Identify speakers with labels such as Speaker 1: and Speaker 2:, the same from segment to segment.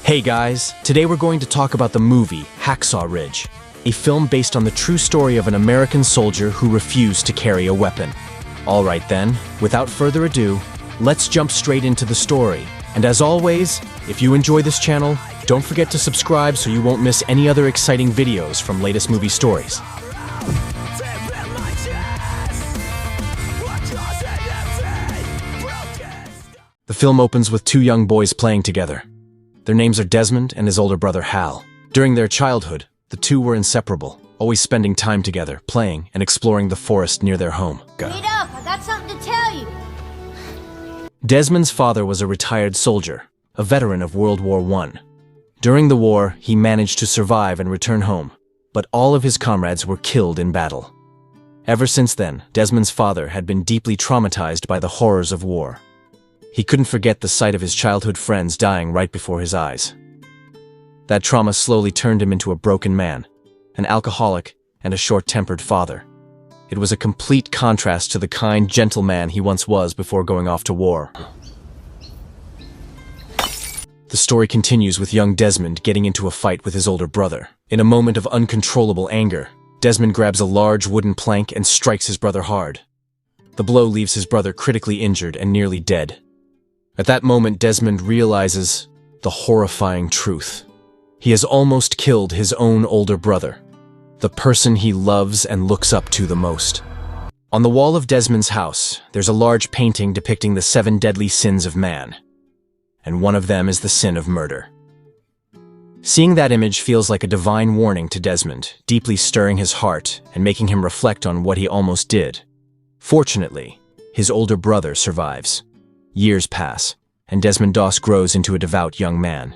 Speaker 1: Hey guys, today we're going to talk about the movie Hacksaw Ridge, a film based on the true story of an American soldier who refused to carry a weapon. Alright then, without further ado, let's jump straight into the story. And as always, if you enjoy this channel, don't forget to subscribe so you won't miss any other exciting videos from latest movie stories. The film opens with two young boys playing together. Their names are Desmond and his older brother Hal. During their childhood, the two were inseparable, always spending time together, playing and exploring the forest near their home.
Speaker 2: Wait up, I got something to tell you.
Speaker 1: Desmond's father was a retired soldier, a veteran of World War I. During the war, he managed to survive and return home, but all of his comrades were killed in battle. Ever since then, Desmond's father had been deeply traumatized by the horrors of war. He couldn't forget the sight of his childhood friends dying right before his eyes. That trauma slowly turned him into a broken man, an alcoholic, and a short-tempered father. It was a complete contrast to the kind, gentle man he once was before going off to war. The story continues with young Desmond getting into a fight with his older brother. In a moment of uncontrollable anger, Desmond grabs a large wooden plank and strikes his brother hard. The blow leaves his brother critically injured and nearly dead. At that moment, Desmond realizes the horrifying truth. He has almost killed his own older brother, the person he loves and looks up to the most. On the wall of Desmond's house, there's a large painting depicting the 7 deadly sins of man, and one of them is the sin of murder. Seeing that image feels like a divine warning to Desmond, deeply stirring his heart and making him reflect on what he almost did. Fortunately, his older brother survives. Years pass, and Desmond Doss grows into a devout young man.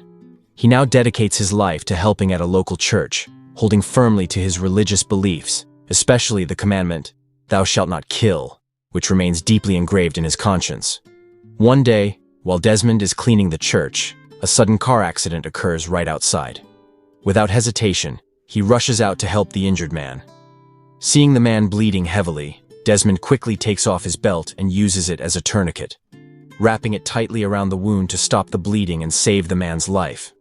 Speaker 1: He now dedicates his life to helping at a local church, holding firmly to his religious beliefs, especially the commandment, "Thou shalt not kill," which remains deeply engraved in his conscience. One day, while Desmond is cleaning the church, a sudden car accident occurs right outside. Without hesitation, he rushes out to help the injured man. Seeing the man bleeding heavily, Desmond quickly takes off his belt and uses it as a tourniquet, wrapping it tightly around the wound to stop the bleeding and save the man's life.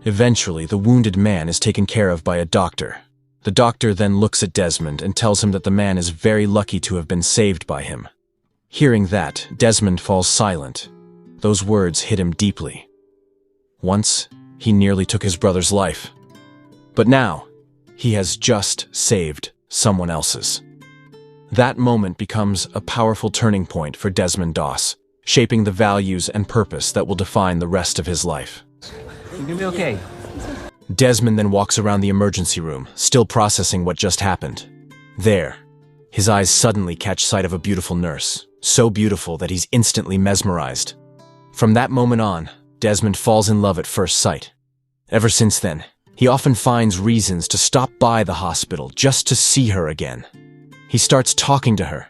Speaker 1: Eventually, the wounded man is taken care of by a doctor. The doctor then looks at Desmond and tells him that the man is very lucky to have been saved by him. Hearing that, Desmond falls silent. Those words hit him deeply. Once, he nearly took his brother's life. But now, he has just saved someone else's. That moment becomes a powerful turning point for Desmond Doss, shaping the values and purpose that will define the rest of his life.
Speaker 3: You're gonna be okay.
Speaker 1: Desmond then walks around the emergency room, still processing what just happened. There, his eyes suddenly catch sight of a beautiful nurse, so beautiful that he's instantly mesmerized. From that moment on, Desmond falls in love at first sight. Ever since then, he often finds reasons to stop by the hospital just to see her again. He starts talking to her,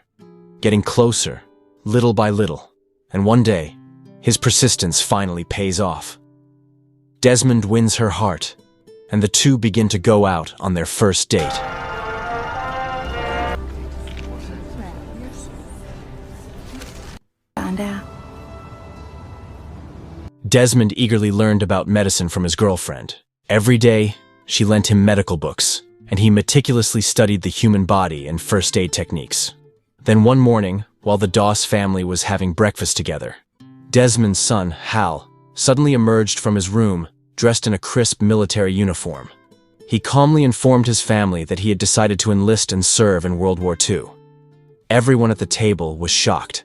Speaker 1: getting closer, little by little, and one day, his persistence finally pays off. Desmond wins her heart, and the two begin to go out on their first date. Desmond eagerly learned about medicine from his girlfriend. Every day, she lent him medical books, and he meticulously studied the human body and first aid techniques. Then one morning, while the Doss family was having breakfast together, Desmond's son, Hal, suddenly emerged from his room, dressed in a crisp military uniform. He calmly informed his family that he had decided to enlist and serve in World War II. Everyone at the table was shocked,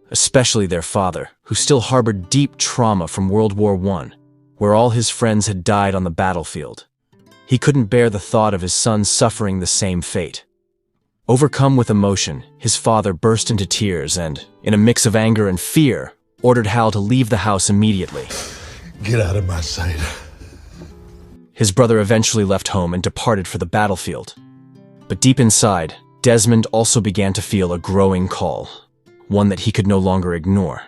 Speaker 1: especially their father, who still harbored deep trauma from World War I, where all his friends had died on the battlefield. He couldn't bear the thought of his son suffering the same fate. Overcome with emotion, his father burst into tears and, in a mix of anger and fear, ordered Hal to leave the house immediately.
Speaker 4: Get out of my sight.
Speaker 1: His brother eventually left home and departed for the battlefield. But deep inside, Desmond also began to feel a growing call, one that he could no longer ignore.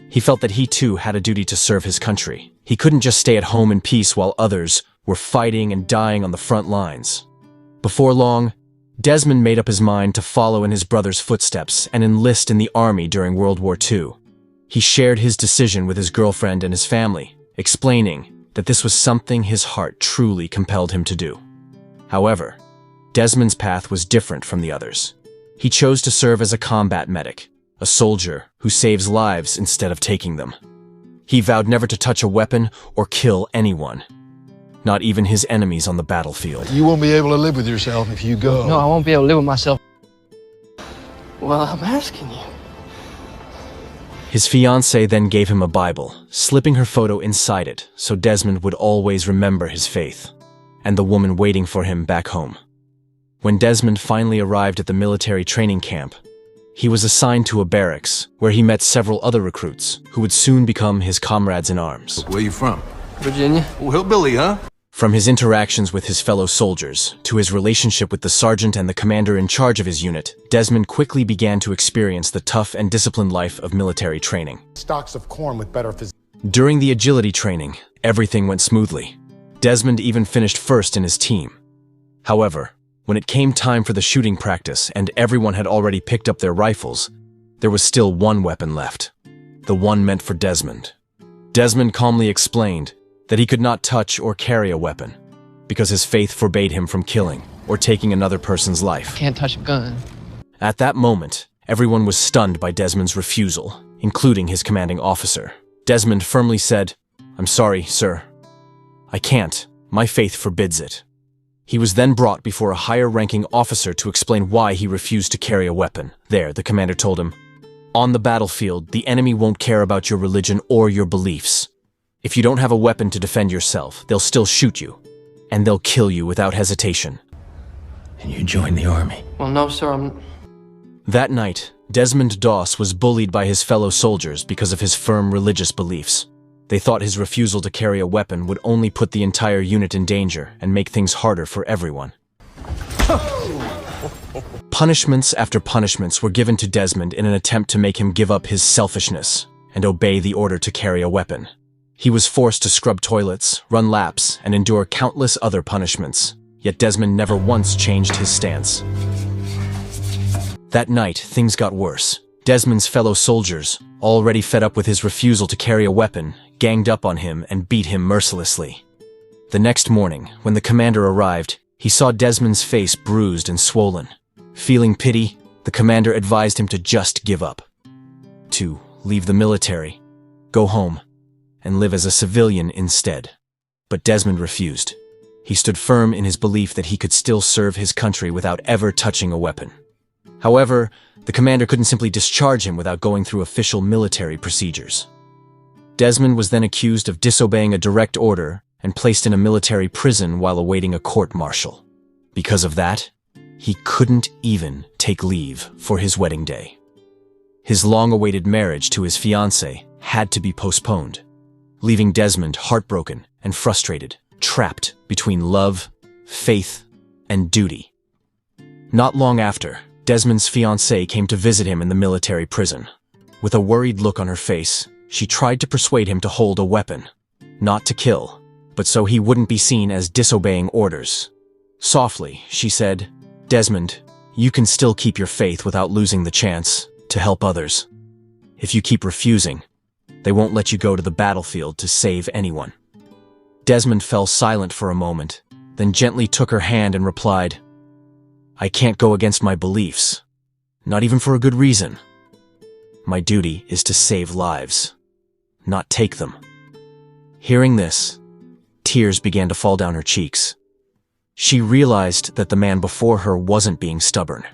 Speaker 1: He felt that he too had a duty to serve his country. He couldn't just stay at home in peace while others were fighting and dying on the front lines. Before long, Desmond made up his mind to follow in his brother's footsteps and enlist in the army during World War II. He shared his decision with his girlfriend and his family, explaining that this was something his heart truly compelled him to do. However, Desmond's path was different from the others. He chose to serve as a combat medic, a soldier who saves lives instead of taking them. He vowed never to touch a weapon or kill anyone, not even his enemies on the battlefield.
Speaker 4: You won't be able to live with yourself if you go.
Speaker 3: No, I won't be able to live with myself. Well, I'm asking you.
Speaker 1: His fiancée then gave him a Bible, slipping her photo inside it so Desmond would always remember his faith and the woman waiting for him back home. When Desmond finally arrived at the military training camp, he was assigned to a barracks where he met several other recruits who would soon become his comrades in arms.
Speaker 5: Where you from?
Speaker 3: Virginia?
Speaker 5: Oh, hillbilly, huh?
Speaker 1: From his interactions with his fellow soldiers to his relationship with the sergeant and the commander in charge of his unit, Desmond quickly began to experience the tough and disciplined life of military training.
Speaker 6: Stalks of corn with better physique.
Speaker 1: During the agility training, everything went smoothly. Desmond even finished first in his team. However, when it came time for the shooting practice and everyone had already picked up their rifles, there was still one weapon left, the one meant for Desmond. Desmond calmly explained that he could not touch or carry a weapon because his faith forbade him from killing or taking another person's life.
Speaker 3: Can't touch a gun.
Speaker 1: At that moment, everyone was stunned by Desmond's refusal, including his commanding officer. Desmond firmly said, "I'm sorry, sir. I can't. My faith forbids it." He was then brought before a higher-ranking officer to explain why he refused to carry a weapon. There, the commander told him, "On the battlefield, the enemy won't care about your religion or your beliefs. If you don't have a weapon to defend yourself, they'll still shoot you, and they'll kill you without hesitation."
Speaker 5: And you joined the army.
Speaker 3: Well, no, sir,
Speaker 1: That night, Desmond Doss was bullied by his fellow soldiers because of his firm religious beliefs. They thought his refusal to carry a weapon would only put the entire unit in danger and make things harder for everyone. Punishments after punishments were given to Desmond in an attempt to make him give up his selfishness and obey the order to carry a weapon. He was forced to scrub toilets, run laps, and endure countless other punishments, yet Desmond never once changed his stance. That night, things got worse. Desmond's fellow soldiers, already fed up with his refusal to carry a weapon, ganged up on him and beat him mercilessly. The next morning, when the commander arrived, he saw Desmond's face bruised and swollen. Feeling pity, the commander advised him to just give up. To leave the military, go home, and live as a civilian instead. But Desmond refused. He stood firm in his belief that he could still serve his country without ever touching a weapon. However, the commander couldn't simply discharge him without going through official military procedures. Desmond was then accused of disobeying a direct order and placed in a military prison while awaiting a court-martial. Because of that, he couldn't even take leave for his wedding day. His long-awaited marriage to his fiancée had to be postponed, leaving Desmond heartbroken and frustrated, trapped between love, faith, and duty. Not long after, Desmond's fiancée came to visit him in the military prison. With a worried look on her face, she tried to persuade him to hold a weapon, not to kill, but so he wouldn't be seen as disobeying orders. Softly, she said, "Desmond, you can still keep your faith without losing the chance to help others. If you keep refusing, they won't let you go to the battlefield to save anyone." Desmond fell silent for a moment, then gently took her hand and replied, "I can't go against my beliefs, not even for a good reason. My duty is to save lives, not take them." Hearing this, tears began to fall down her cheeks. She realized that the man before her wasn't being stubborn.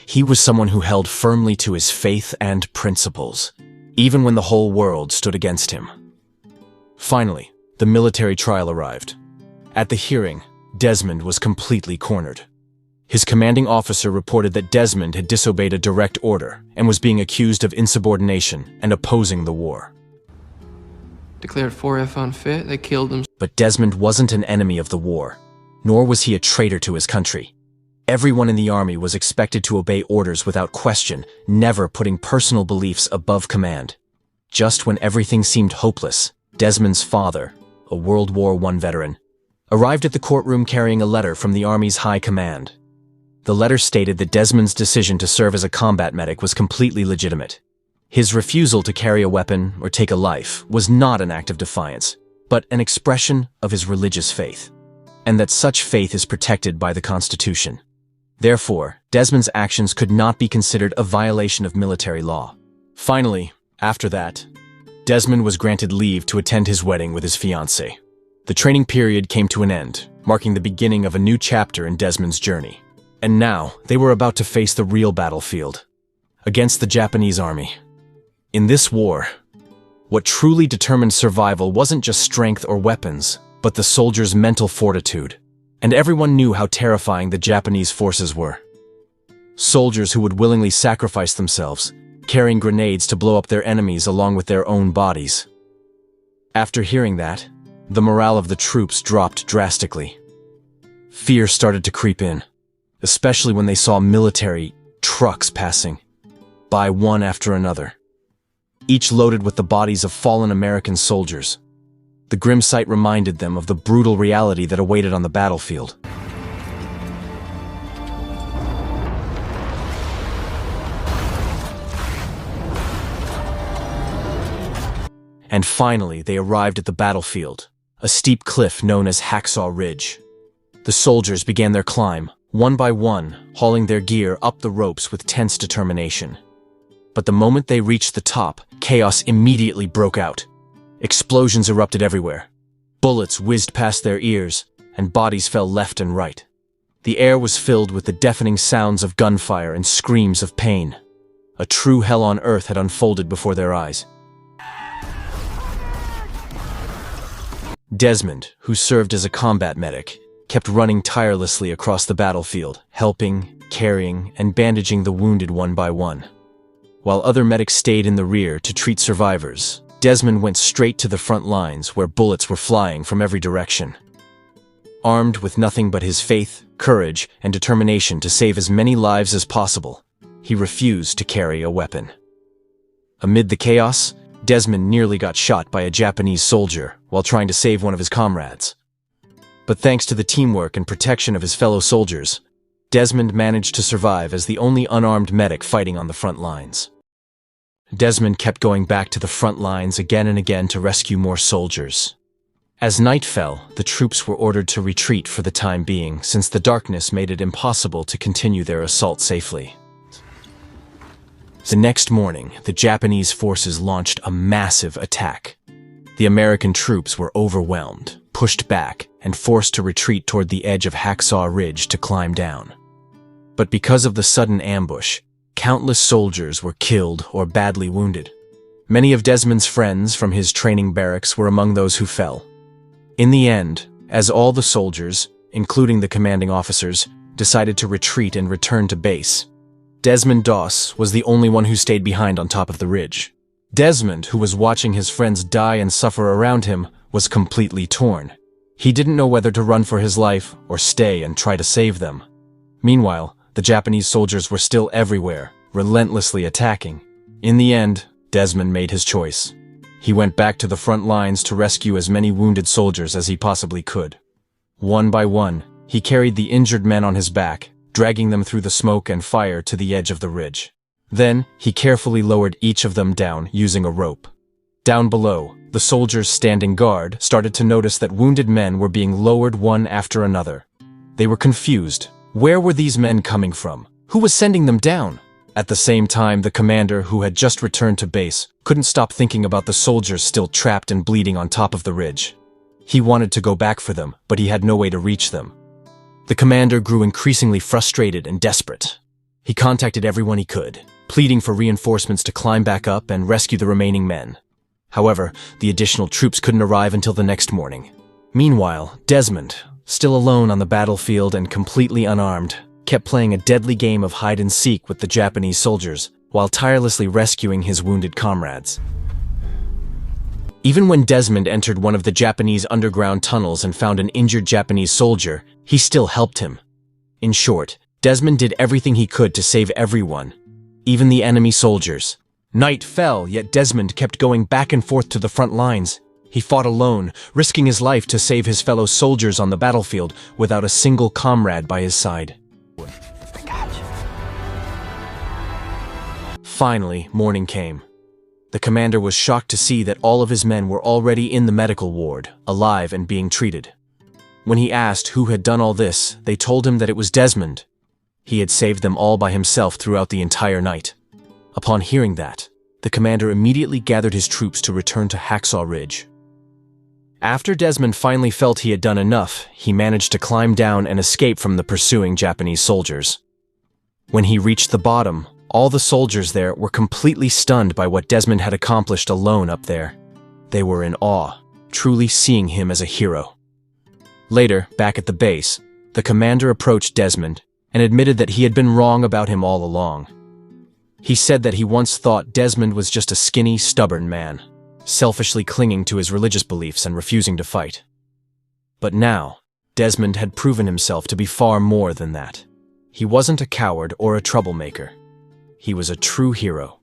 Speaker 1: He was someone who held firmly to his faith and principles, even when the whole world stood against him. Finally, the military trial arrived. At the hearing, Desmond was completely cornered. His commanding officer reported that Desmond had disobeyed a direct order and was being accused of insubordination and opposing the war.
Speaker 3: declared 4F unfit. They killed him.
Speaker 1: But Desmond wasn't an enemy of the war, nor was he a traitor to his country. Everyone in the army was expected to obey orders without question, never putting personal beliefs above command. Just when everything seemed hopeless, Desmond's father, a World War I veteran, arrived at the courtroom carrying a letter from the Army's high command. The letter stated that Desmond's decision to serve as a combat medic was completely legitimate. His refusal to carry a weapon or take a life was not an act of defiance, but an expression of his religious faith, and that such faith is protected by the Constitution. Therefore, Desmond's actions could not be considered a violation of military law. Finally, after that, Desmond was granted leave to attend his wedding with his fiancée. The training period came to an end, marking the beginning of a new chapter in Desmond's journey. And now, they were about to face the real battlefield, against the Japanese army. In this war, what truly determined survival wasn't just strength or weapons, but the soldiers' mental fortitude. And everyone knew how terrifying the Japanese forces were. Soldiers who would willingly sacrifice themselves, carrying grenades to blow up their enemies along with their own bodies. After hearing that, the morale of the troops dropped drastically. Fear started to creep in, especially when they saw military trucks passing by one after another, each loaded with the bodies of fallen American soldiers. The grim sight reminded them of the brutal reality that awaited on the battlefield. And finally, they arrived at the battlefield, a steep cliff known as Hacksaw Ridge. The soldiers began their climb, one by one, hauling their gear up the ropes with tense determination. But the moment they reached the top, chaos immediately broke out. Explosions erupted everywhere. Bullets whizzed past their ears, and bodies fell left and right. The air was filled with the deafening sounds of gunfire and screams of pain. A true hell on earth had unfolded before their eyes. Desmond, who served as a combat medic, kept running tirelessly across the battlefield, helping, carrying, and bandaging the wounded one by one. While other medics stayed in the rear to treat survivors, Desmond went straight to the front lines where bullets were flying from every direction. Armed with nothing but his faith, courage, and determination to save as many lives as possible, he refused to carry a weapon. Amid the chaos, Desmond nearly got shot by a Japanese soldier while trying to save one of his comrades. But thanks to the teamwork and protection of his fellow soldiers, Desmond managed to survive as the only unarmed medic fighting on the front lines. Desmond kept going back to the front lines again and again to rescue more soldiers. As night fell, the troops were ordered to retreat for the time being, since the darkness made it impossible to continue their assault safely. The next morning, the Japanese forces launched a massive attack. The American troops were overwhelmed, pushed back, and forced to retreat toward the edge of Hacksaw Ridge to climb down. But because of the sudden ambush, countless soldiers were killed or badly wounded. Many of Desmond's friends from his training barracks were among those who fell. In the end, as all the soldiers, including the commanding officers, decided to retreat and return to base, Desmond Doss was the only one who stayed behind on top of the ridge. Desmond, who was watching his friends die and suffer around him, was completely torn. He didn't know whether to run for his life or stay and try to save them. Meanwhile, the Japanese soldiers were still everywhere, relentlessly attacking. In the end, Desmond made his choice. He went back to the front lines to rescue as many wounded soldiers as he possibly could. One by one, he carried the injured men on his back, dragging them through the smoke and fire to the edge of the ridge. Then, he carefully lowered each of them down using a rope. Down below, the soldiers standing guard started to notice that wounded men were being lowered one after another. They were confused. Where were these men coming from? Who was sending them down? At the same time, the commander, who had just returned to base, couldn't stop thinking about the soldiers still trapped and bleeding on top of the ridge. He wanted to go back for them, but he had no way to reach them. The commander grew increasingly frustrated and desperate. He contacted everyone he could, pleading for reinforcements to climb back up and rescue the remaining men. However, the additional troops couldn't arrive until the next morning. Meanwhile, Desmond, still alone on the battlefield and completely unarmed, kept playing a deadly game of hide-and-seek with the Japanese soldiers, while tirelessly rescuing his wounded comrades. Even when Desmond entered one of the Japanese underground tunnels and found an injured Japanese soldier, he still helped him. In short, Desmond did everything he could to save everyone, even the enemy soldiers. Night fell, yet Desmond kept going back and forth to the front lines. He fought alone, risking his life to save his fellow soldiers on the battlefield without a single comrade by his side. Finally, morning came. The commander was shocked to see that all of his men were already in the medical ward, alive and being treated. When he asked who had done all this, they told him that it was Desmond. He had saved them all by himself throughout the entire night. Upon hearing that, the commander immediately gathered his troops to return to Hacksaw Ridge. After Desmond finally felt he had done enough, he managed to climb down and escape from the pursuing Japanese soldiers. When he reached the bottom, all the soldiers there were completely stunned by what Desmond had accomplished alone up there. They were in awe, truly seeing him as a hero. Later, back at the base, the commander approached Desmond and admitted that he had been wrong about him all along. He said that he once thought Desmond was just a skinny, stubborn man, selfishly clinging to his religious beliefs and refusing to fight. But now, Desmond had proven himself to be far more than that. He wasn't a coward or a troublemaker. He was a true hero.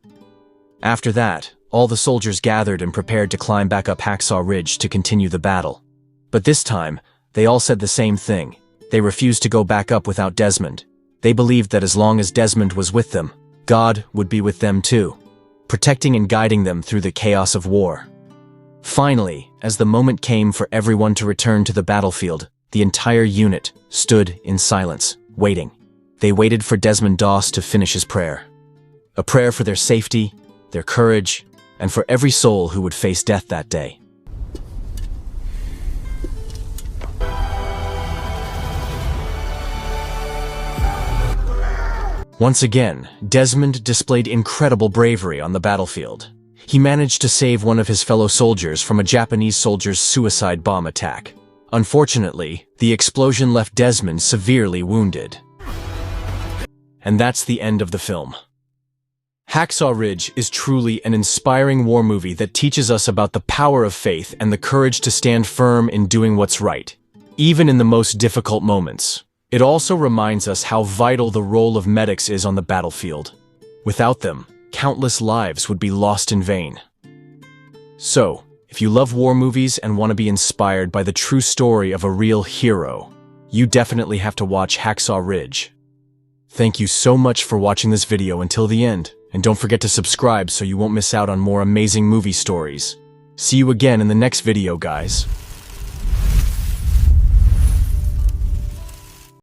Speaker 1: After that, all the soldiers gathered and prepared to climb back up Hacksaw Ridge to continue the battle. But this time, they all said the same thing. They refused to go back up without Desmond. They believed that as long as Desmond was with them, God would be with them too, protecting and guiding them through the chaos of war. Finally, as the moment came for everyone to return to the battlefield, the entire unit stood in silence, waiting. They waited for Desmond Doss to finish his prayer. A prayer for their safety, their courage, and for every soul who would face death that day. Once again, Desmond displayed incredible bravery on the battlefield. He managed to save one of his fellow soldiers from a Japanese soldier's suicide bomb attack. Unfortunately, the explosion left Desmond severely wounded. And that's the end of the film. Hacksaw Ridge is truly an inspiring war movie that teaches us about the power of faith and the courage to stand firm in doing what's right, even in the most difficult moments. It also reminds us how vital the role of medics is on the battlefield. Without them, countless lives would be lost in vain. So, if you love war movies and want to be inspired by the true story of a real hero, you definitely have to watch Hacksaw Ridge. Thank you so much for watching this video until the end, and don't forget to subscribe so you won't miss out on more amazing movie stories. See you again in the next video, guys.